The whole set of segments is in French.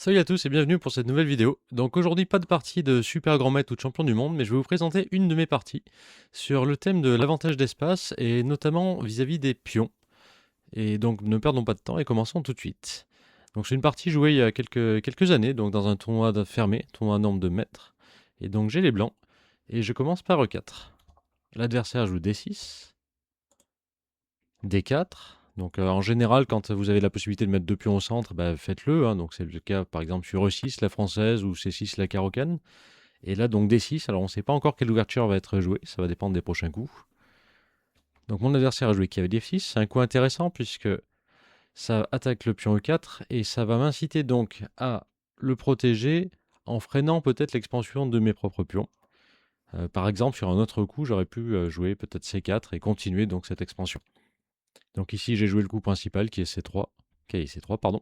Salut à tous et bienvenue pour cette nouvelle vidéo. Donc aujourd'hui pas de partie de super grand maître ou de champion du monde, mais je vais vous présenter une de mes parties sur le thème de l'avantage d'espace et notamment vis-à-vis des pions. Et donc ne perdons pas de temps et commençons tout de suite. Donc c'est une partie jouée il y a quelques années, donc dans un tournoi fermé, tournoi à nombre de mètres. Et donc j'ai les blancs et je commence par E4. L'adversaire joue D6, D4. Donc en général, quand vous avez la possibilité de mettre deux pions au centre, bah, faites-le, hein. Donc c'est le cas par exemple sur E6, la française, ou C6, la carocane. Et là donc D6, alors on ne sait pas encore quelle ouverture va être jouée, ça va dépendre des prochains coups. Donc mon adversaire a joué cavalier F6, c'est un coup intéressant puisque ça attaque le pion E4 et ça va m'inciter donc à le protéger en freinant peut-être l'expansion de mes propres pions. Par exemple, sur un autre coup, j'aurais pu jouer peut-être C4 et continuer donc cette expansion. Donc ici, j'ai joué le coup principal qui est C3, C3 pardon.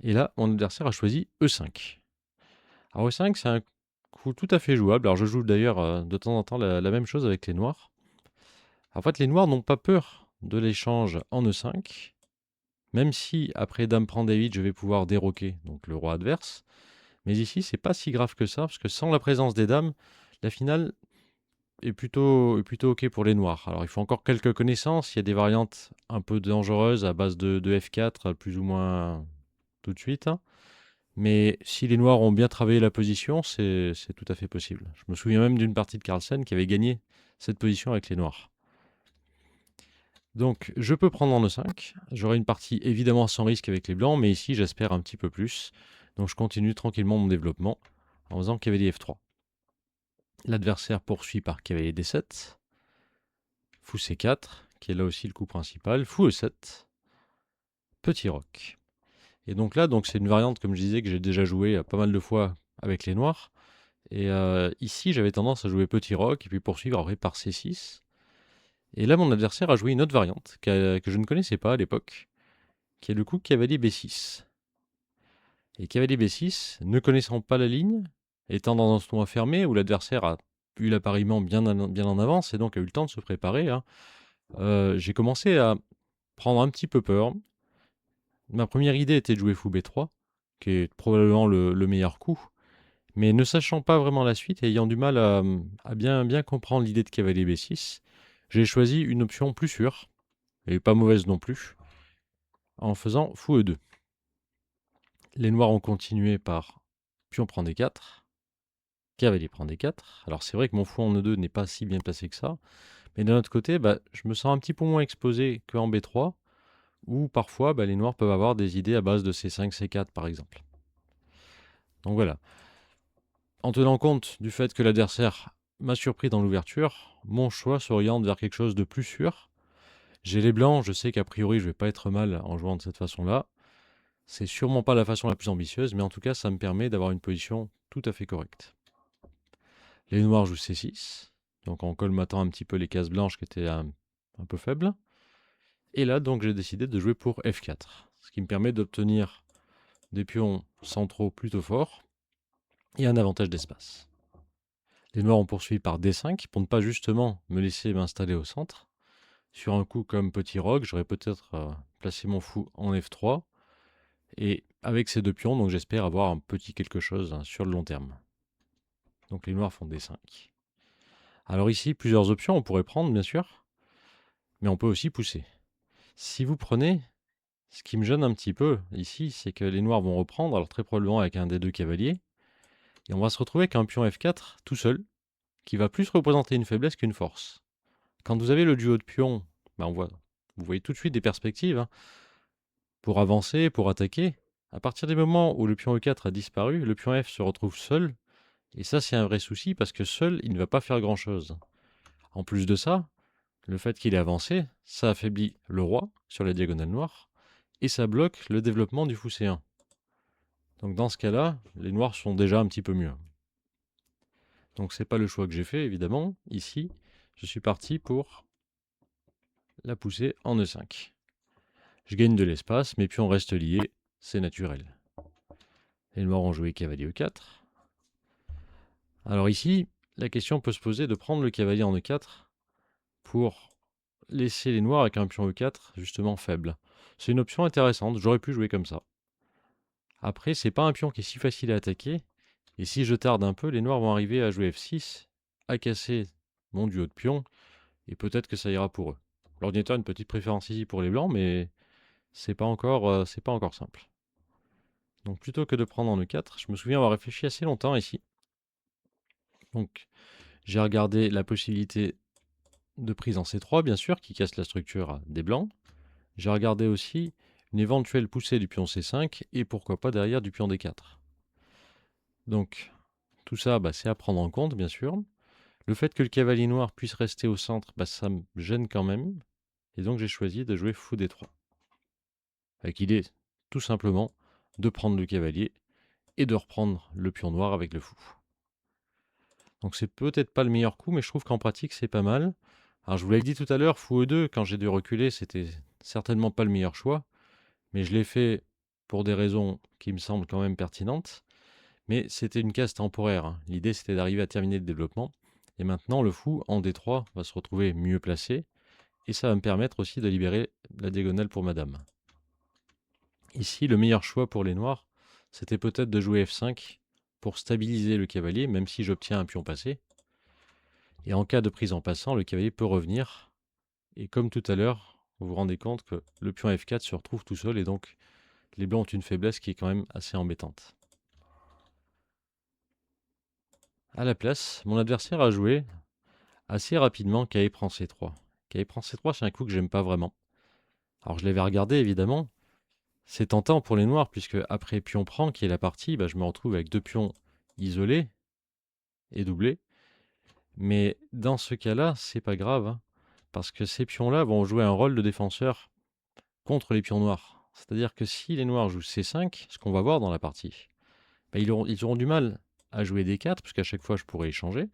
Et là, mon adversaire a choisi E5. Alors E5, c'est un coup tout à fait jouable. Alors je joue d'ailleurs de temps en temps la même chose avec les noirs. En fait, les noirs n'ont pas peur de l'échange en E5, même si après dame prend D8, je vais pouvoir déroquer donc le roi adverse. Mais ici, c'est pas si grave que ça, parce que sans la présence des dames, la finale est plutôt ok pour les noirs. Alors il faut encore quelques connaissances. Il y a des variantes un peu dangereuses à base de F4, plus ou moins tout de suite, hein. Mais si les noirs ont bien travaillé la position, c'est tout à fait possible. Je me souviens même d'une partie de Carlsen qui avait gagné cette position avec les noirs. Donc je peux prendre en E5. J'aurai une partie évidemment sans risque avec les blancs, mais ici j'espère un petit peu plus. Donc je continue tranquillement mon développement en faisant cavalier F3. L'adversaire poursuit par cavalier D7, fou C4, qui est là aussi le coup principal, fou E7, petit roc. Et donc là, c'est une variante, comme je disais, que j'ai déjà joué pas mal de fois avec les noirs. Et ici, j'avais tendance à jouer petit roc et puis poursuivre après par C6. Et là, mon adversaire a joué une autre variante que je ne connaissais pas à l'époque, qui est le coup cavalier B6. Et cavalier B6, ne connaissant pas la ligne, étant dans un tournoi fermé où l'adversaire a eu l'appariement bien en avance et donc a eu le temps de se préparer, hein, j'ai commencé à prendre un petit peu peur. Ma première idée était de jouer fou B3, qui est probablement le meilleur coup. Mais ne sachant pas vraiment la suite et ayant du mal à bien comprendre l'idée de cavalier B6, j'ai choisi une option plus sûre, et pas mauvaise non plus, en faisant fou E2. Les noirs ont continué par pion prend D4, cavalier prend D4. Alors c'est vrai que mon fou en E2 n'est pas si bien placé que ça, mais d'un autre côté, je me sens un petit peu moins exposé qu'en B3, où parfois les noirs peuvent avoir des idées à base de C5, C4 par exemple. Donc voilà. En tenant compte du fait que l'adversaire m'a surpris dans l'ouverture, mon choix s'oriente vers quelque chose de plus sûr. J'ai les blancs, je sais qu'a priori je vais pas être mal en jouant de cette façon-là. C'est sûrement pas la façon la plus ambitieuse, mais en tout cas ça me permet d'avoir une position tout à fait correcte. Les noirs jouent C6, donc en colmatant un petit peu les cases blanches qui étaient un peu faibles. Et là donc j'ai décidé de jouer pour F4, ce qui me permet d'obtenir des pions centraux plutôt forts et un avantage d'espace. Les noirs ont poursuivi par D5 pour ne pas justement me laisser m'installer au centre. Sur un coup comme petit roc, j'aurais peut-être placé mon fou en F3. Et avec ces deux pions, donc j'espère avoir un petit quelque chose, hein, sur le long terme. Donc les noirs font D5. Alors ici, plusieurs options on pourrait prendre, bien sûr. Mais on peut aussi pousser. Si vous prenez, ce qui me gêne un petit peu ici, c'est que les noirs vont reprendre, alors très probablement avec un des deux cavaliers. Et on va se retrouver avec un pion F4 tout seul, qui va plus représenter une faiblesse qu'une force. Quand vous avez le duo de pions, vous voyez tout de suite des perspectives, hein, pour avancer, pour attaquer. À partir du moment où le pion E4 a disparu, le pion F se retrouve seul. Et ça, c'est un vrai souci parce que seul, il ne va pas faire grand-chose. En plus de ça, le fait qu'il ait avancé, ça affaiblit le roi sur la diagonale noire et ça bloque le développement du fou C1. Donc dans ce cas-là, les noirs sont déjà un petit peu mieux. Donc c'est pas le choix que j'ai fait, évidemment. Ici, je suis parti pour la pousser en E5. Je gagne de l'espace, mes pions restent liés, c'est naturel. Les noirs ont joué cavalier E4. Alors ici, la question peut se poser de prendre le cavalier en E4 pour laisser les noirs avec un pion E4 justement faible. C'est une option intéressante, j'aurais pu jouer comme ça. Après, c'est pas un pion qui est si facile à attaquer. Et si je tarde un peu, les noirs vont arriver à jouer F6, à casser mon duo de pions, et peut-être que ça ira pour eux. L'ordinateur a une petite préférence ici pour les blancs, mais c'est pas encore simple. Donc plutôt que de prendre en E4, je me souviens avoir réfléchi assez longtemps ici. Donc j'ai regardé la possibilité de prise en C3, bien sûr, qui casse la structure des blancs. J'ai regardé aussi une éventuelle poussée du pion C5 et pourquoi pas derrière du pion D4. Donc tout ça, c'est à prendre en compte, bien sûr. Le fait que le cavalier noir puisse rester au centre, ça me gêne quand même. Et donc j'ai choisi de jouer fou D3. Avec l'idée, tout simplement, de prendre le cavalier et de reprendre le pion noir avec le fou. Donc c'est peut-être pas le meilleur coup, mais je trouve qu'en pratique c'est pas mal. Alors je vous l'ai dit tout à l'heure, fou E2, quand j'ai dû reculer, c'était certainement pas le meilleur choix, mais je l'ai fait pour des raisons qui me semblent quand même pertinentes. Mais c'était une case temporaire, hein. L'idée c'était d'arriver à terminer le développement. Et maintenant le fou en D3 va se retrouver mieux placé, et ça va me permettre aussi de libérer la diagonale pour madame. Ici, le meilleur choix pour les noirs, c'était peut-être de jouer F5 pour stabiliser le cavalier, même si j'obtiens un pion passé. Et en cas de prise en passant, le cavalier peut revenir. Et comme tout à l'heure, vous vous rendez compte que le pion F4 se retrouve tout seul, et donc les blancs ont une faiblesse qui est quand même assez embêtante. À la place, mon adversaire a joué assez rapidement cavalier prend C3. Cavalier prend C3, c'est un coup que j'aime pas vraiment. Alors je l'avais regardé évidemment. C'est tentant pour les noirs, puisque après pion prend, qui est la partie, je me retrouve avec deux pions isolés et doublés. Mais dans ce cas-là, c'est pas grave, hein, parce que ces pions-là vont jouer un rôle de défenseur contre les pions noirs. C'est-à-dire que si les noirs jouent C5, ce qu'on va voir dans la partie, ils auront du mal à jouer D4, puisqu'à chaque fois je pourrais échanger.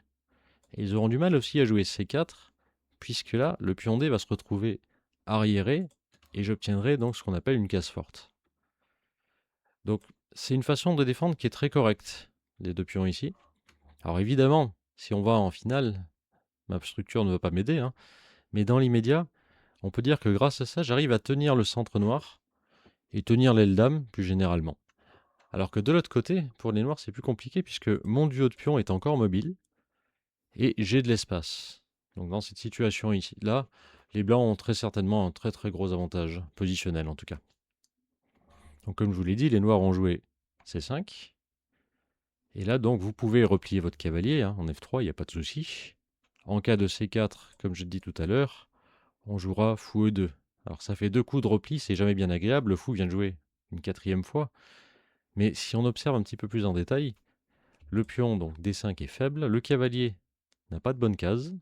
Et ils auront du mal aussi à jouer C4, puisque là, le pion D va se retrouver arriéré, et j'obtiendrai donc ce qu'on appelle une case forte. Donc c'est une façon de défendre qui est très correcte, les deux pions ici. Alors évidemment, si on va en finale, ma structure ne va pas m'aider, hein, mais dans l'immédiat, on peut dire que grâce à ça, j'arrive à tenir le centre noir et tenir l'aile dame plus généralement. Alors que de l'autre côté, pour les noirs, c'est plus compliqué puisque mon duo de pions est encore mobile et j'ai de l'espace. Donc dans cette situation ici, là, les blancs ont très certainement un très très gros avantage, positionnel en tout cas. Donc comme je vous l'ai dit, les noirs ont joué C5. Et là, donc, vous pouvez replier votre cavalier en F3, il n'y a pas de souci. En cas de C4, comme je l'ai dit tout à l'heure, on jouera fou E2. Alors ça fait deux coups de repli, c'est jamais bien agréable, le fou vient de jouer une quatrième fois. Mais si on observe un petit peu plus en détail, le pion, donc D5 est faible, le cavalier n'a pas de bonne case,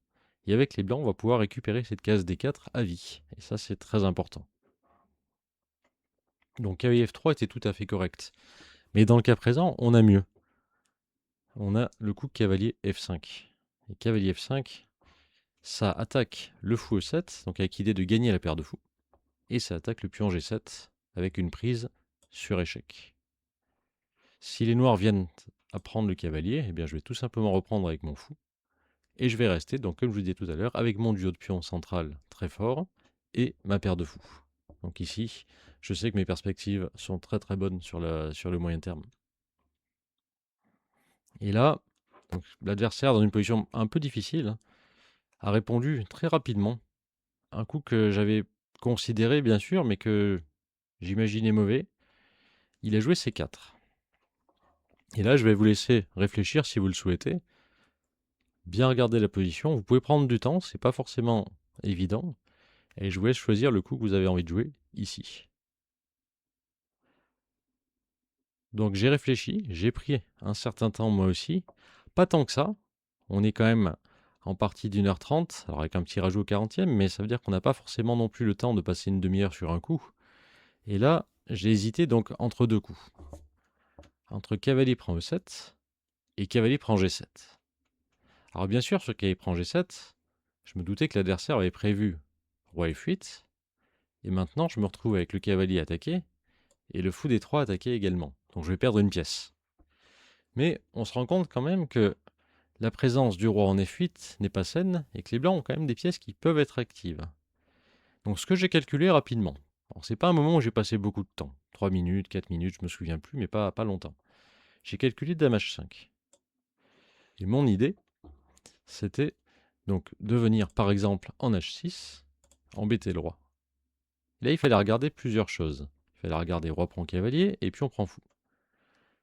et avec les blancs, on va pouvoir récupérer cette case D4 à vie. Et ça, c'est très important. Donc cavalier F3 était tout à fait correct. Mais dans le cas présent, on a mieux. On a le coup cavalier F5. Et cavalier F5, ça attaque le fou E7, donc avec l'idée de gagner la paire de fous. Et ça attaque le pion G7 avec une prise sur échec. Si les noirs viennent à prendre le cavalier, eh bien je vais tout simplement reprendre avec mon fou. Et je vais rester, donc comme je vous disais tout à l'heure, avec mon duo de pions central très fort et ma paire de fous. Donc ici, je sais que mes perspectives sont très très bonnes sur le moyen terme. Et là, l'adversaire, dans une position un peu difficile, a répondu très rapidement. Un coup que j'avais considéré, bien sûr, mais que j'imaginais mauvais. Il a joué C4. Et là, je vais vous laisser réfléchir si vous le souhaitez. Bien regarder la position. Vous pouvez prendre du temps, c'est pas forcément évident. Et je vous laisse choisir le coup que vous avez envie de jouer ici. Donc j'ai réfléchi, j'ai pris un certain temps moi aussi. Pas tant que ça. On est quand même en partie d'1h30, alors avec un petit rajout au 40e, mais ça veut dire qu'on n'a pas forcément non plus le temps de passer une demi-heure sur un coup. Et là, j'ai hésité donc entre deux coups. Entre cavalier prend E7 et cavalier prend G7. Alors bien sûr, sur cavalier prend G7, je me doutais que l'adversaire avait prévu roi F8, et maintenant je me retrouve avec le cavalier attaqué, et le fou D3 attaqué également. Donc je vais perdre une pièce. Mais on se rend compte quand même que la présence du roi en F8 n'est pas saine, et que les blancs ont quand même des pièces qui peuvent être actives. Donc ce que j'ai calculé rapidement, Alors, c'est pas un moment où j'ai passé beaucoup de temps. 3 minutes, 4 minutes, je me souviens plus, mais pas longtemps. J'ai calculé dame H5. Et mon idée, c'était donc de venir, par exemple, en H6, embêter le roi. Là, il fallait regarder plusieurs choses. Il fallait regarder roi prend cavalier, et puis on prend fou.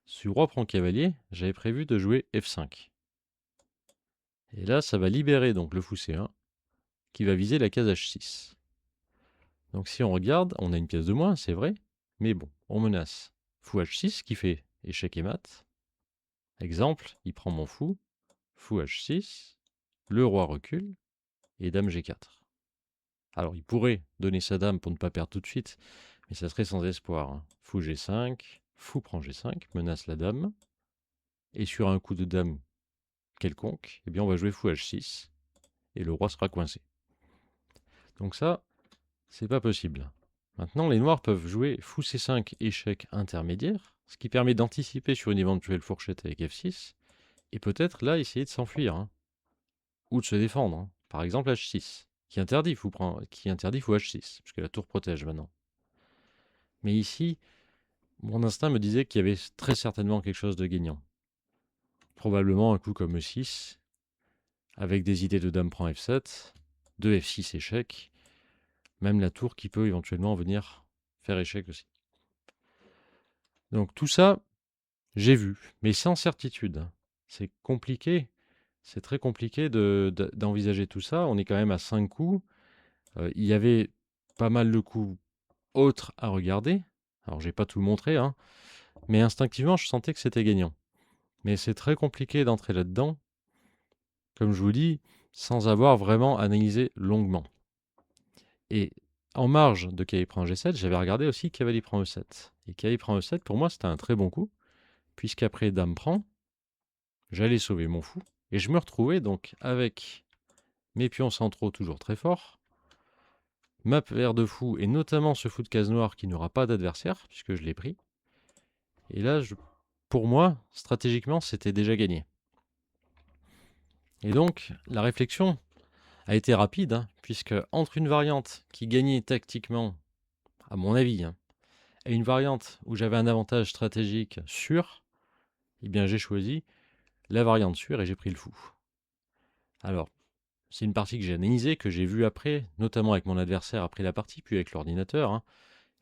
Sur roi prend cavalier, j'avais prévu de jouer F5. Et là, ça va libérer donc le fou C1, qui va viser la case H6. Donc si on regarde, on a une pièce de moins, c'est vrai, mais bon, on menace fou H6 qui fait échec et mat. Exemple, il prend mon fou, fou H6, le roi recule, et dame G4. Alors il pourrait donner sa dame pour ne pas perdre tout de suite, mais ça serait sans espoir, hein. Fou G5, fou prend G5, menace la dame, et sur un coup de dame quelconque, eh bien on va jouer fou H6, et le roi sera coincé. Donc ça, c'est pas possible. Maintenant, les noirs peuvent jouer fou C5 échec intermédiaire, ce qui permet d'anticiper sur une éventuelle fourchette avec F6, et peut-être là essayer de s'enfuir, hein, ou de se défendre. Hein. Par exemple H6, qui interdit fou H6, puisque la tour protège maintenant. Mais ici, mon instinct me disait qu'il y avait très certainement quelque chose de gagnant. Probablement un coup comme E6, avec des idées de dame prend F7, de F6 échec, même la tour qui peut éventuellement venir faire échec aussi. Donc tout ça, j'ai vu, mais sans certitude. C'est compliqué, c'est très compliqué d'envisager tout ça. On est quand même à 5 coups. Il y avait pas mal de coups autres à regarder. Alors j'ai pas tout montré, hein, mais instinctivement je sentais que c'était gagnant. Mais c'est très compliqué d'entrer là-dedans, comme je vous dis, sans avoir vraiment analysé longuement. Et en marge de cavalier prend G7, j'avais regardé aussi cavalier prend E7. Et cavalier prend E7, pour moi, c'était un très bon coup, puisqu'après dame prend, j'allais sauver mon fou, et je me retrouvais donc avec mes pions centraux toujours très forts, ma paire de fous, et notamment ce fou de case noire qui n'aura pas d'adversaire, puisque je l'ai pris. Et là, pour moi, stratégiquement, c'était déjà gagné. Et donc, la réflexion a été rapide, hein, puisque entre une variante qui gagnait tactiquement, à mon avis, hein, et une variante où j'avais un avantage stratégique sûr, eh bien j'ai choisi la variante sûre et j'ai pris le fou. Alors, c'est une partie que j'ai analysée, que j'ai vue après, notamment avec mon adversaire après la partie, puis avec l'ordinateur, hein,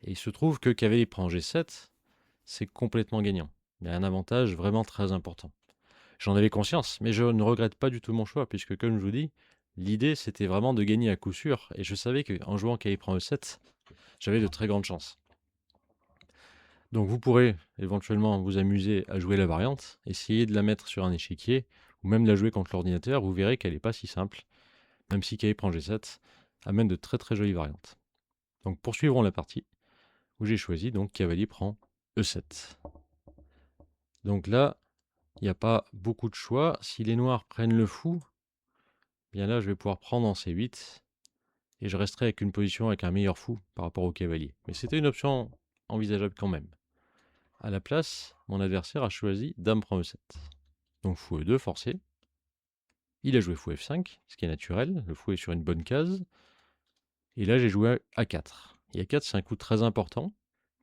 et il se trouve que cavalier prend G7, c'est complètement gagnant. Il y a un avantage vraiment très important. J'en avais conscience, mais je ne regrette pas du tout mon choix, puisque comme je vous dis, l'idée c'était vraiment de gagner à coup sûr, et je savais qu'en jouant cavalier prend E7, j'avais de très grandes chances. Donc vous pourrez éventuellement vous amuser à jouer la variante, essayer de la mettre sur un échiquier, ou même la jouer contre l'ordinateur, vous verrez qu'elle n'est pas si simple, même si cavalier prend G7 amène de très très jolies variantes. Donc poursuivrons la partie, où j'ai choisi donc cavalier prend E7. Donc là, il n'y a pas beaucoup de choix. Si les noirs prennent le fou, bien là je vais pouvoir prendre en C8, et je resterai avec une position avec un meilleur fou par rapport au cavalier. Mais c'était une option envisageable quand même. À la place, mon adversaire a choisi dame prend E7. Donc fou E2 forcé. Il a joué fou F5, ce qui est naturel. Le fou est sur une bonne case. Et là, j'ai joué A4. Et A4, c'est un coup très important,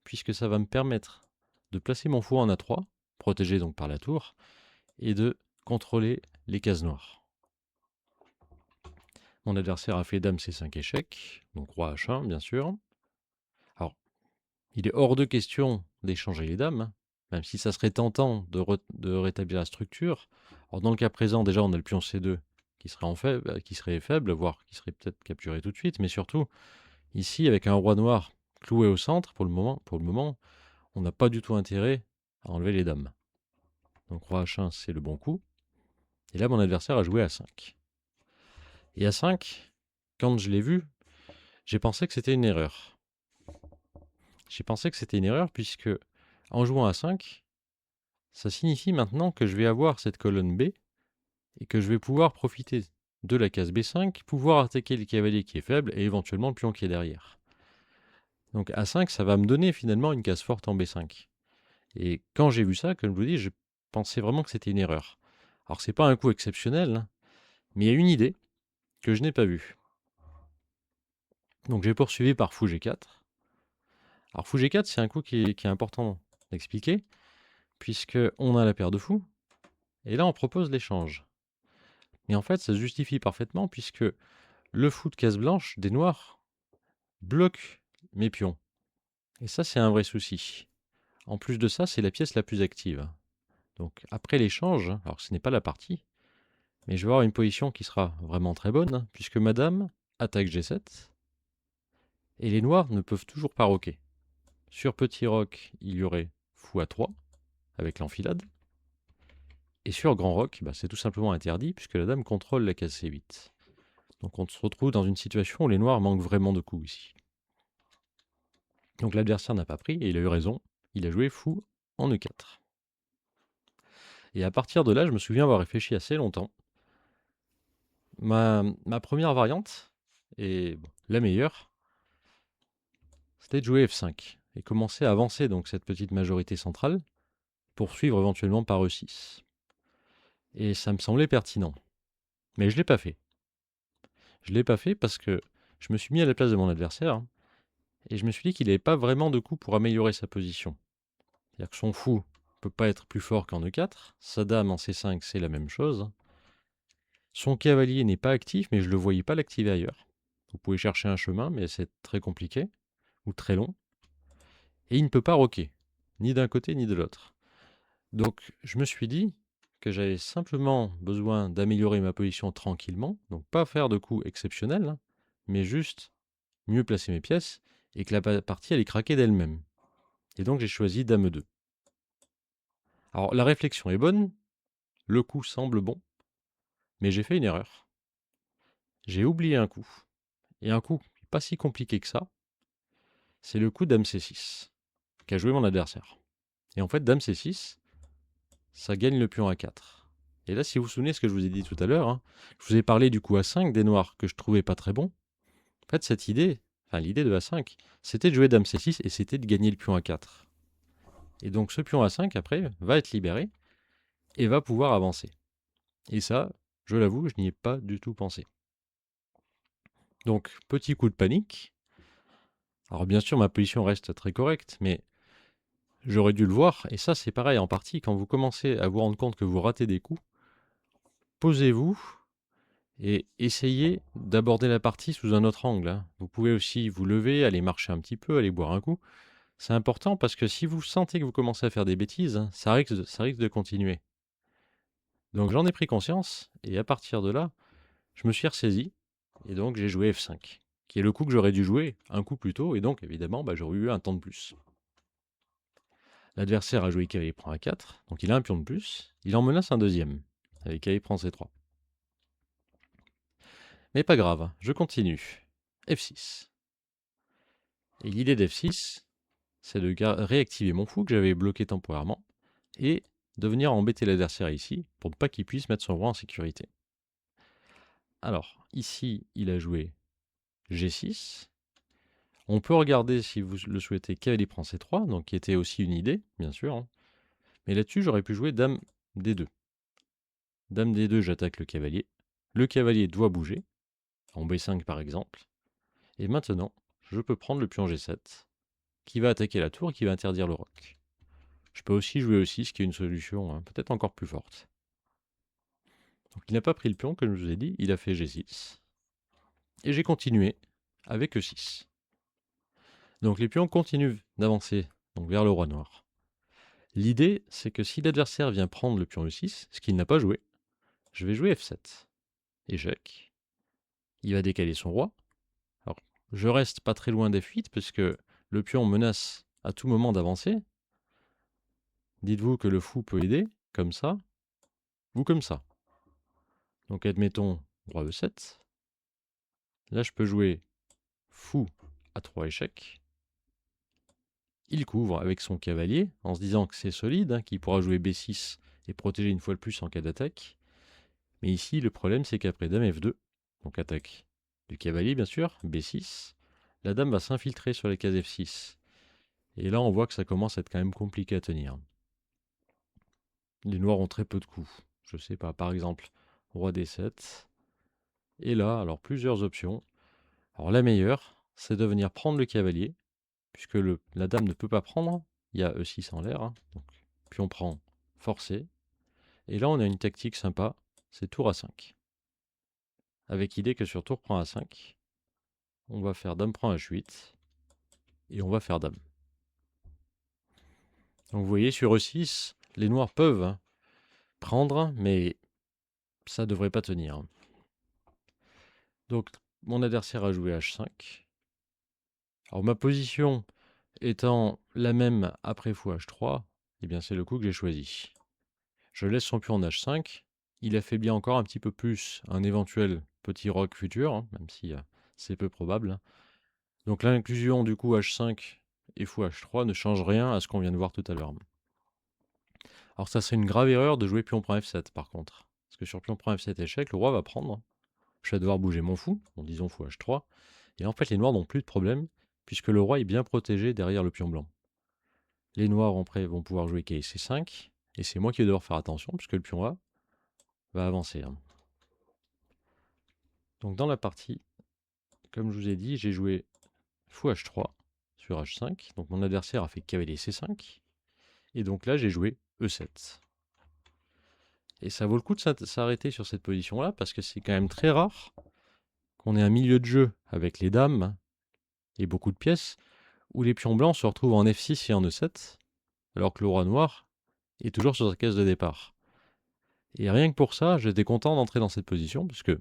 puisque ça va me permettre de placer mon fou en A3, protégé donc par la tour, et de contrôler les cases noires. Mon adversaire a fait dame C5 échec, donc roi H1 bien sûr. Alors, il est hors de question d'échanger les dames, hein, même si ça serait tentant de rétablir la structure. Alors, dans le cas présent, déjà, on a le pion C2 qui serait faible, voire qui serait peut-être capturé tout de suite, mais surtout, ici, avec un roi noir cloué au centre, pour le moment, on n'a pas du tout intérêt à enlever les dames. Donc roi H1, c'est le bon coup. Et là, mon adversaire a joué A5. Et A5, quand je l'ai vu, j'ai pensé que c'était une erreur. J'ai pensé que c'était une erreur puisque, en jouant A5, ça signifie maintenant que je vais avoir cette colonne B et que je vais pouvoir profiter de la case B5, pouvoir attaquer le cavalier qui est faible et éventuellement le pion qui est derrière. Donc A5, ça va me donner finalement une case forte en B5. Et quand j'ai vu ça, comme je vous dis, je pensais vraiment que c'était une erreur. Alors c'est pas un coup exceptionnel, hein, mais il y a une idée que je n'ai pas vue. Donc j'ai poursuivi par fou G4. Alors fou G4, c'est un coup qui est important d'expliquer, puisque on a la paire de fous, et là on propose l'échange. Et en fait, ça se justifie parfaitement, puisque le fou de case blanche des noirs bloque mes pions. Et ça, c'est un vrai souci. En plus de ça, c'est la pièce la plus active. Donc après l'échange, alors ce n'est pas la partie, mais je vais avoir une position qui sera vraiment très bonne, puisque madame attaque G7, et les noirs ne peuvent toujours pas roquer. Sur petit roc, il y aurait fou A3, avec l'enfilade, et sur grand roc, bah, c'est tout simplement interdit, puisque la dame contrôle la case C8. Donc on se retrouve dans une situation où les noirs manquent vraiment de coups ici. Donc l'adversaire n'a pas pris, et il a eu raison, il a joué fou en E4. Et à partir de là, je me souviens avoir réfléchi assez longtemps. Ma première variante, et bon, la meilleure, c'était de jouer F5 et commencer à avancer donc cette petite majorité centrale pour suivre éventuellement par E6. Et ça me semblait pertinent. Mais je ne l'ai pas fait. Je ne l'ai pas fait parce que je me suis mis à la place de mon adversaire et je me suis dit qu'il n'avait pas vraiment de coup pour améliorer sa position. C'est-à-dire que son fou ne peut pas être plus fort qu'en E4, sa dame en C5 c'est la même chose. Son cavalier n'est pas actif, mais je ne le voyais pas l'activer ailleurs. Vous pouvez chercher un chemin, mais c'est très compliqué ou très long. Et il ne peut pas roquer, ni d'un côté ni de l'autre. Donc je me suis dit que j'avais simplement besoin d'améliorer ma position tranquillement, donc pas faire de coups exceptionnels, hein, mais juste mieux placer mes pièces et que la partie allait craquer d'elle-même. Et donc j'ai choisi dame 2. Alors la réflexion est bonne, le coup semble bon, mais j'ai fait une erreur. J'ai oublié un coup. Et un coup pas si compliqué que ça, c'est le coup dame C6 qu'a joué mon adversaire. Et en fait, dame C6, ça gagne le pion A4. Et là, si vous vous souvenez ce que je vous ai dit tout à l'heure, hein, je vous ai parlé du coup A5 des noirs que je trouvais pas très bon. En fait, cette idée, enfin l'idée de A5, c'était de jouer dame C6 et c'était de gagner le pion A4. Et donc ce pion A5, après, va être libéré et va pouvoir avancer. Et ça, je l'avoue, je n'y ai pas du tout pensé. Donc, petit coup de panique. Alors bien sûr, ma position reste très correcte, mais j'aurais dû le voir, et ça c'est pareil en partie, quand vous commencez à vous rendre compte que vous ratez des coups, posez-vous et essayez d'aborder la partie sous un autre angle, hein. Vous pouvez aussi vous lever, aller marcher un petit peu, aller boire un coup. C'est important parce que si vous sentez que vous commencez à faire des bêtises, hein, ça risque de continuer. Donc j'en ai pris conscience, et à partir de là, je me suis ressaisi, et donc j'ai joué F5, qui est le coup que j'aurais dû jouer un coup plus tôt, et donc évidemment bah, j'aurais eu un temps de plus. L'adversaire a joué cavalier prend A4, donc il a un pion de plus, il en menace un deuxième, avec cavalier prend C3. Mais pas grave, je continue. F6. Et l'idée d'F6, c'est de réactiver mon fou que j'avais bloqué temporairement, et de venir embêter l'adversaire ici, pour ne pas qu'il puisse mettre son roi en sécurité. Alors, ici, il a joué G6. On peut regarder, si vous le souhaitez, cavalier prend C3, donc qui était aussi une idée, bien sûr, hein. Mais là-dessus, j'aurais pu jouer dame D2. Dame D2, j'attaque le cavalier. Le cavalier doit bouger, en B5 par exemple. Et maintenant, je peux prendre le pion G7, qui va attaquer la tour et qui va interdire le roc. Je peux aussi jouer E6, qui est une solution hein, peut-être encore plus forte. Donc il n'a pas pris le pion, comme je vous ai dit, il a fait G6. Et j'ai continué avec E6. Donc les pions continuent d'avancer vers le roi noir. L'idée, c'est que si l'adversaire vient prendre le pion E6, ce qu'il n'a pas joué, je vais jouer F7. Échec. Il va décaler son roi. Alors, je reste pas très loin d'F8, puisque le pion menace à tout moment d'avancer. Dites-vous que le fou peut aider, comme ça, ou comme ça. Donc admettons roi E7. Là, je peux jouer fou à 3 échecs. Il couvre avec son cavalier, en se disant que c'est solide, hein, qu'il pourra jouer B6 et protéger une fois de plus en cas d'attaque. Mais ici, le problème, c'est qu'après dame F2, donc attaque du cavalier bien sûr, B6, la dame va s'infiltrer sur les cases F6. Et là, on voit que ça commence à être quand même compliqué à tenir. Les noirs ont très peu de coups. Je sais pas, par exemple, roi D7. Et là, alors plusieurs options. Alors la meilleure, c'est de venir prendre le cavalier puisque la dame ne peut pas prendre. Il y a E6 en l'air, hein. Donc, puis on prend forcé. Et là, on a une tactique sympa, c'est tour A5. Avec idée que sur tour prend A5, on va faire dame prend H8, et on va faire dame. Donc vous voyez, sur E6, les noirs peuvent, hein, prendre, mais ça devrait pas tenir. Donc mon adversaire a joué H5. Alors ma position étant la même après fou H3, eh bien c'est le coup que j'ai choisi. Je laisse son pion en H5. Il affaiblit encore un petit peu plus un éventuel petit roc futur, hein, même si c'est peu probable. Donc l'inclusion du coup H5 et fou H3 ne change rien à ce qu'on vient de voir tout à l'heure. Alors ça c'est une grave erreur de jouer pion prend F7 par contre. Parce que sur pion prend F7 échec, le roi va prendre. Je vais devoir bouger mon fou, en disant fou H3. Et en fait les noirs n'ont plus de problème, puisque le roi est bien protégé derrière le pion blanc. Les noirs en prêt vont pouvoir jouer KC5, et c'est moi qui vais devoir faire attention, puisque le pion A va avancer. Donc dans la partie, comme je vous ai dit, j'ai joué fou H3 sur H5. Donc mon adversaire a fait cavalier C5. Et donc là, j'ai joué E7. Et ça vaut le coup de s'arrêter sur cette position-là, parce que c'est quand même très rare qu'on ait un milieu de jeu avec les dames et beaucoup de pièces, où les pions blancs se retrouvent en F6 et en E7, alors que le roi noir est toujours sur sa case de départ. Et rien que pour ça, j'étais content d'entrer dans cette position, puisque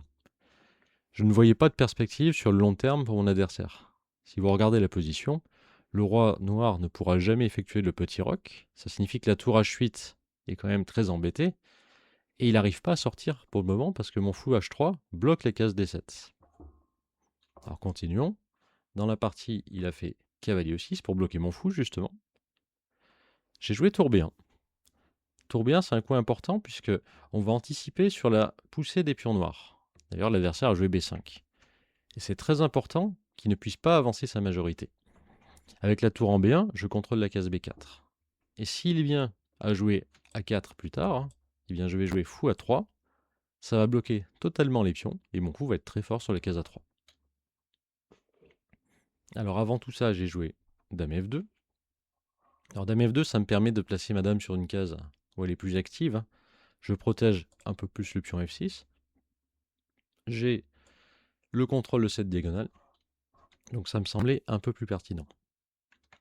je ne voyais pas de perspective sur le long terme pour mon adversaire. Si vous regardez la position, le roi noir ne pourra jamais effectuer le petit roc. Ça signifie que la tour H8 est quand même très embêtée. Et il n'arrive pas à sortir pour le moment parce que mon fou H3 bloque les cases D7. Alors continuons. Dans la partie, il a fait cavalier E6 pour bloquer mon fou justement. J'ai joué tour B1. Tour B1, c'est un coup important puisque on va anticiper sur la poussée des pions noirs. D'ailleurs, l'adversaire a joué B5. Et c'est très important qu'il ne puisse pas avancer sa majorité. Avec la tour en B1, je contrôle la case B4. Et s'il vient à jouer A4 plus tard, hein, eh bien je vais jouer fou A3. Ça va bloquer totalement les pions et mon coup va être très fort sur la case A3. Alors avant tout ça, j'ai joué dame F2. Alors dame F2, ça me permet de placer ma dame sur une case où elle est plus active. Je protège un peu plus le pion F6. J'ai le contrôle de cette diagonale. Donc ça me semblait un peu plus pertinent.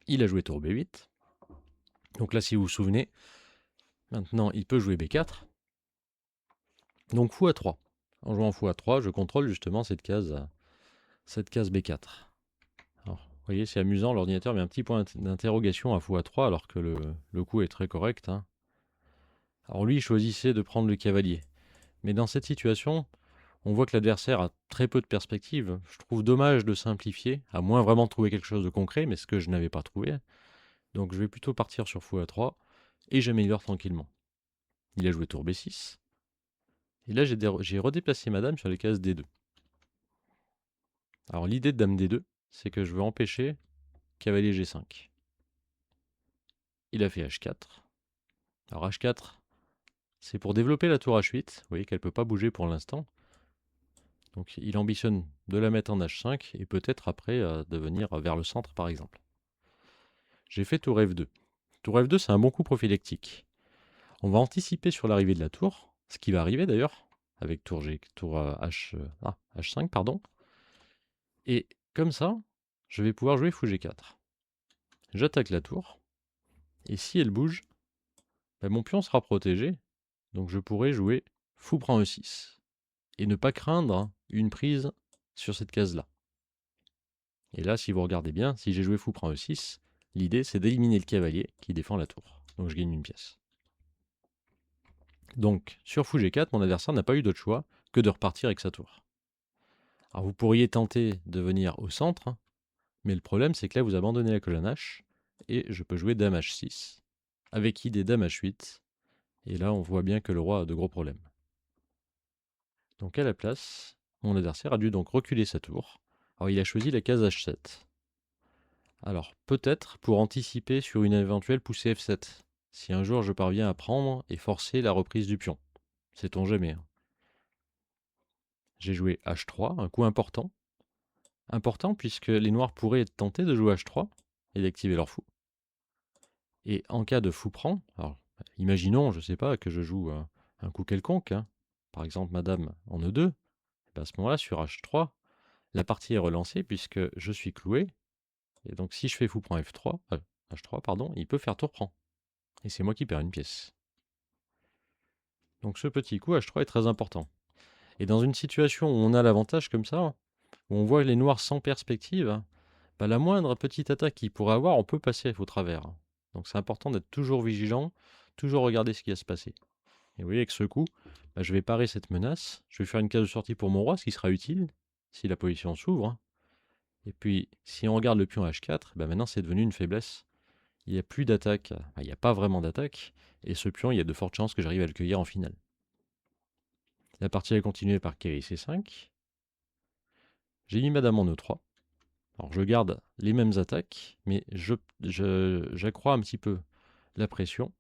Il a joué tour B8. Donc là, si vous vous souvenez, maintenant il peut jouer B4. Donc fou A3. En jouant fou A3, je contrôle justement cette case B4. Alors, vous voyez, c'est amusant, l'ordinateur met un petit point d'interrogation à fou A3 alors que le coup est très correct. Hein. Alors lui, il choisissait de prendre le cavalier. Mais dans cette situation, on voit que l'adversaire a très peu de perspectives. Je trouve dommage de simplifier, à moins vraiment de trouver quelque chose de concret, mais ce que je n'avais pas trouvé. Donc je vais plutôt partir sur fou A3 et j'améliore tranquillement. Il a joué tour B6. Et là, j'ai redéplacé ma dame sur les cases D2. Alors l'idée de dame D2, c'est que je veux empêcher cavalier G5. Il a fait H4. Alors H4, c'est pour développer la tour H8. Vous voyez qu'elle ne peut pas bouger pour l'instant. Donc il ambitionne de la mettre en H5 et peut-être après de venir vers le centre par exemple. J'ai fait tour F2. Tour F2, c'est un bon coup prophylactique. On va anticiper sur l'arrivée de la tour, ce qui va arriver d'ailleurs, avec tour H5, pardon. Et comme ça, je vais pouvoir jouer fou G4. J'attaque la tour, et si elle bouge, ben mon pion sera protégé, donc je pourrai jouer fou prend E6, et ne pas craindre une prise sur cette case-là. Et là, si vous regardez bien, si j'ai joué fou prend E6, l'idée c'est d'éliminer le cavalier qui défend la tour. Donc je gagne une pièce. Donc sur fou G4, mon adversaire n'a pas eu d'autre choix que de repartir avec sa tour. Alors vous pourriez tenter de venir au centre, hein, mais le problème c'est que là vous abandonnez la colonne H, et je peux jouer dame H6, avec idée dame H8, et là on voit bien que le roi a de gros problèmes. Donc à la place, mon adversaire a dû donc reculer sa tour. Alors il a choisi la case H7. Alors peut-être pour anticiper sur une éventuelle poussée F7, si un jour je parviens à prendre et forcer la reprise du pion. Sait-on jamais. Hein. J'ai joué H3, un coup important. Important puisque les noirs pourraient être tentés de jouer H3, et d'activer leur fou. Et en cas de fou prend, alors imaginons, je sais pas, que je joue un coup quelconque, hein, par exemple madame en E2, ben à ce moment-là, sur H3, la partie est relancée puisque je suis cloué, et donc si je fais fou prend F3, H3, pardon, il peut faire tour prend. Et c'est moi qui perds une pièce. Donc ce petit coup H3 est très important. Et dans une situation où on a l'avantage comme ça, où on voit les noirs sans perspective, bah, la moindre petite attaque qu'il pourrait avoir, on peut passer au travers. Donc c'est important d'être toujours vigilant, toujours regarder ce qui va se passer. Et vous voyez, avec ce coup, bah, je vais parer cette menace, je vais faire une case de sortie pour mon roi, ce qui sera utile si la position s'ouvre. Et puis, si on regarde le pion H4, bah maintenant c'est devenu une faiblesse. Il n'y a plus d'attaque, il n'y a pas vraiment d'attaque, et ce pion, il y a de fortes chances que j'arrive à le cueillir en finale. La partie a continué par Kiri C5. J'ai mis madame en E3. Alors je garde les mêmes attaques, mais j'accrois un petit peu la pression.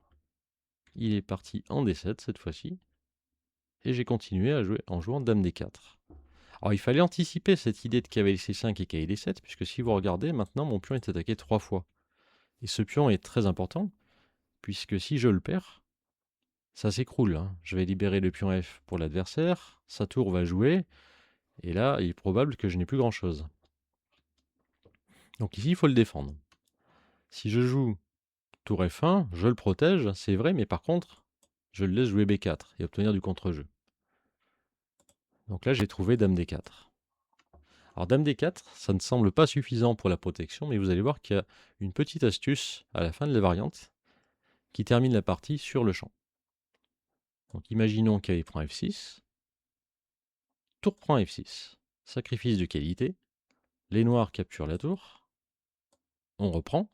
Il est parti en D7 cette fois-ci. Et j'ai continué à jouer en jouant dame D4. Alors il fallait anticiper cette idée de cavalier C5 et cavalier D7, puisque si vous regardez, maintenant mon pion est attaqué 3 fois. Et ce pion est très important, puisque si je le perds, ça s'écroule. Hein. Je vais libérer le pion F pour l'adversaire, sa tour va jouer, et là il est probable que je n'ai plus grand-chose. Donc ici il faut le défendre. Si je joue tour F1, je le protège, c'est vrai, mais par contre, je le laisse jouer B4 et obtenir du contre-jeu. Donc là, j'ai trouvé Dame D4. Alors Dame D4, ça ne semble pas suffisant pour la protection, mais vous allez voir qu'il y a une petite astuce à la fin de la variante qui termine la partie sur le champ. Donc imaginons qu'il prend F6, tour prend F6, sacrifice de qualité, les noirs capturent la tour, on reprend,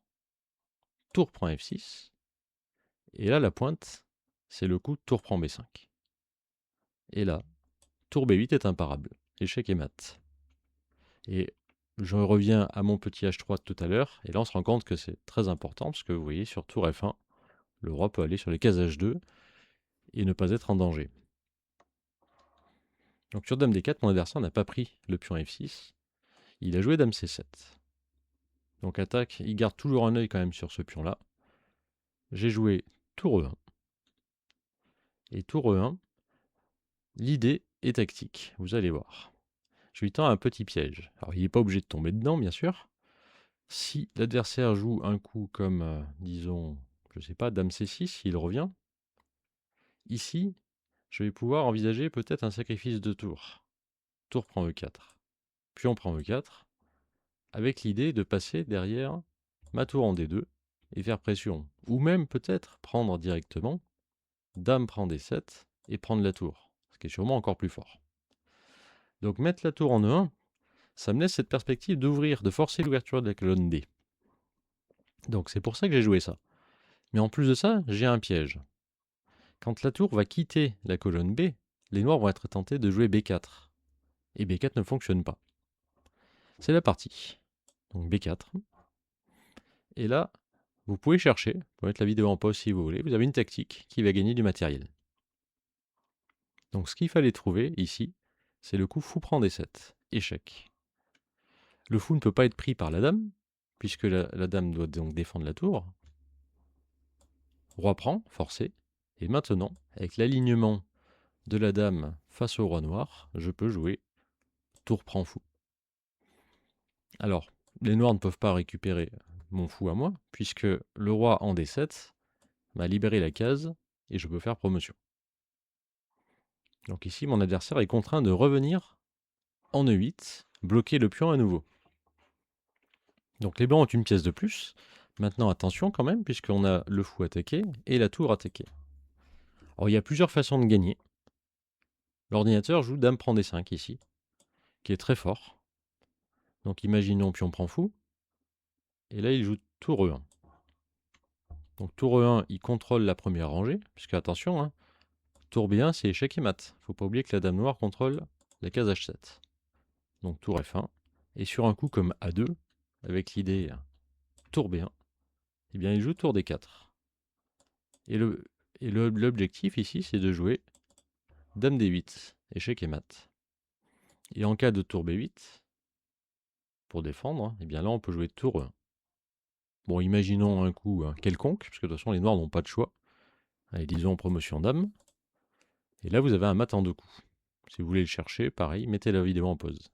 tour prend F6, et là la pointe, c'est le coup tour prend B5. Et là, tour B8 est imparable, échec et mat. Et je reviens à mon petit H3 de tout à l'heure, et là on se rend compte que c'est très important, parce que vous voyez, sur tour F1, le roi peut aller sur les cases H2 et ne pas être en danger. Donc sur dame D4, mon adversaire n'a pas pris le pion F6, il a joué dame C7. Donc attaque, il garde toujours un œil quand même sur ce pion-là. J'ai joué tour E1. Et tour E1, l'idée est tactique, vous allez voir. Je lui tends un petit piège. Alors il n'est pas obligé de tomber dedans, bien sûr. Si l'adversaire joue un coup comme, disons, je sais pas, dame C6, il revient. Ici, je vais pouvoir envisager peut-être un sacrifice de tour. Tour prend E4. Puis on prend E4, avec l'idée de passer derrière ma tour en D2 et faire pression. Ou même peut-être prendre directement, dame prend D7 et prendre la tour, ce qui est sûrement encore plus fort. Donc mettre la tour en E1, ça me laisse cette perspective d'ouvrir, de forcer l'ouverture de la colonne D. Donc c'est pour ça que j'ai joué ça. Mais en plus de ça, j'ai un piège. Quand la tour va quitter la colonne B, les noirs vont être tentés de jouer B4. Et B4 ne fonctionne pas. C'est la partie. Donc B4. Et là, vous pouvez chercher, vous pouvez mettre la vidéo en pause si vous voulez, vous avez une tactique qui va gagner du matériel. Donc ce qu'il fallait trouver ici, c'est le coup fou prend D7. Échec. Le fou ne peut pas être pris par la dame, puisque la dame doit donc défendre la tour. Roi prend, forcé. Et maintenant, avec l'alignement de la dame face au roi noir, je peux jouer tour prend fou. Alors, les noirs ne peuvent pas récupérer mon fou à moi, puisque le roi en D7 m'a libéré la case et je peux faire promotion. Donc ici, mon adversaire est contraint de revenir en E8, bloquer le pion à nouveau. Donc les blancs ont une pièce de plus. Maintenant, attention quand même, puisqu'on a le fou attaqué et la tour attaquée. Alors il y a plusieurs façons de gagner. L'ordinateur joue dame prend D5 ici, qui est très fort. Donc imaginons pion prend fou. Et là, il joue tour E1. Donc tour E1, il contrôle la première rangée, puisque attention, hein, tour B1, c'est échec et mat. Faut pas oublier que la dame noire contrôle la case H7. Donc tour F1. Et sur un coup comme A2, avec l'idée tour B1, eh bien il joue tour D4. Et l'objectif ici, c'est de jouer dame D8, échec et mat. Et en cas de tour B8, pour défendre, eh bien là on peut jouer tour E1. Bon, imaginons un coup quelconque, parce que de toute façon les noirs n'ont pas de choix. Allez, disons promotion dame. Et là vous avez un mat en 2 coups. Si vous voulez le chercher, pareil, mettez la vidéo en pause.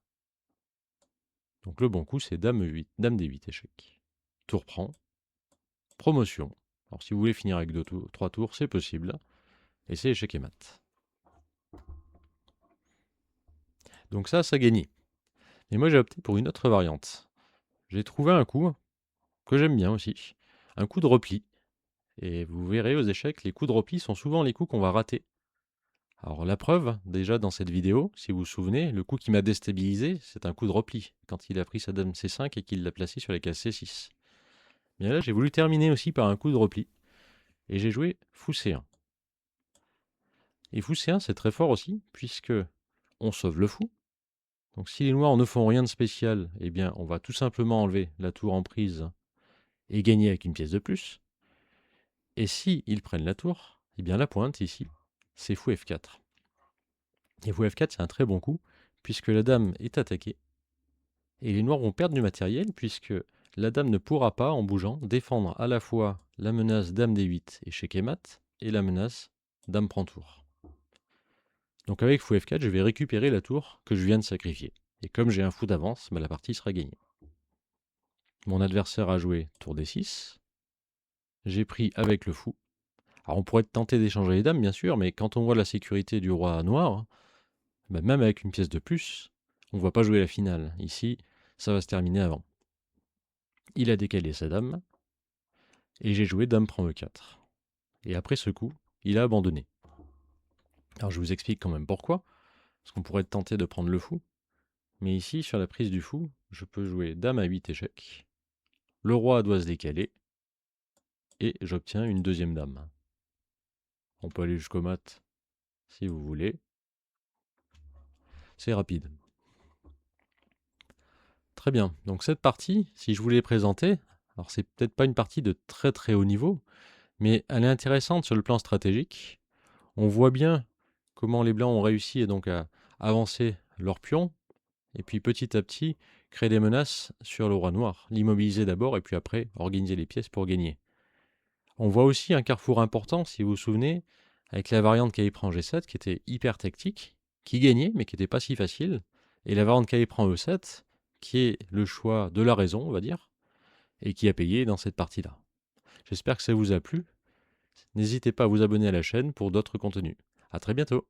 Donc le bon coup c'est dame 8, dame D8, échec. Tour prend. Promotion. Alors si vous voulez finir avec 3 tours, c'est possible. Et c'est échec et mat. Donc ça gagné. Et moi j'ai opté pour une autre variante. J'ai trouvé un coup que j'aime bien aussi. Un coup de repli. Et vous verrez aux échecs, les coups de repli sont souvent les coups qu'on va rater. Alors la preuve, déjà dans cette vidéo, si vous vous souvenez, le coup qui m'a déstabilisé, c'est un coup de repli, quand il a pris sa dame C5 et qu'il l'a placé sur les cases C6. Bien là, j'ai voulu terminer aussi par un coup de repli, et j'ai joué fou C1. Et fou C1, c'est très fort aussi, puisque on sauve le fou. Donc si les noirs ne font rien de spécial, eh bien on va tout simplement enlever la tour en prise et gagner avec une pièce de plus. Et si ils prennent la tour, eh bien la pointe ici, c'est fou F4. Et fou F4, c'est un très bon coup, puisque la dame est attaquée. Et les noirs vont perdre du matériel, puisque la dame ne pourra pas, en bougeant, défendre à la fois la menace dame D8 échec et mat, et la menace dame prend tour. Donc avec fou F4, je vais récupérer la tour que je viens de sacrifier. Et comme j'ai un fou d'avance, la partie sera gagnée. Mon adversaire a joué tour D6. J'ai pris avec le fou. Alors on pourrait tenter d'échanger les dames, bien sûr, mais quand on voit la sécurité du roi noir, même avec une pièce de plus, on ne va pas jouer la finale. Ici, ça va se terminer avant. Il a décalé sa dame, et j'ai joué dame prend E4. Et après ce coup, il a abandonné. Alors je vous explique quand même pourquoi, parce qu'on pourrait tenter de prendre le fou, mais ici, sur la prise du fou, je peux jouer dame à 8 échecs, le roi doit se décaler, et j'obtiens une deuxième dame. On peut aller jusqu'au mat si vous voulez. C'est rapide. Très bien. Donc cette partie, si je voulais présenter, alors c'est peut-être pas une partie de très très haut niveau, mais elle est intéressante sur le plan stratégique. On voit bien comment les blancs ont réussi donc à avancer leur pion, et puis petit à petit créer des menaces sur le roi noir, l'immobiliser d'abord et puis après organiser les pièces pour gagner. On voit aussi un carrefour important, si vous vous souvenez, avec la variante KI prend G7 qui était hyper tactique, qui gagnait mais qui n'était pas si facile, et la variante KI prend E7 qui est le choix de la raison, on va dire, et qui a payé dans cette partie-là. J'espère que ça vous a plu. N'hésitez pas à vous abonner à la chaîne pour d'autres contenus. À très bientôt.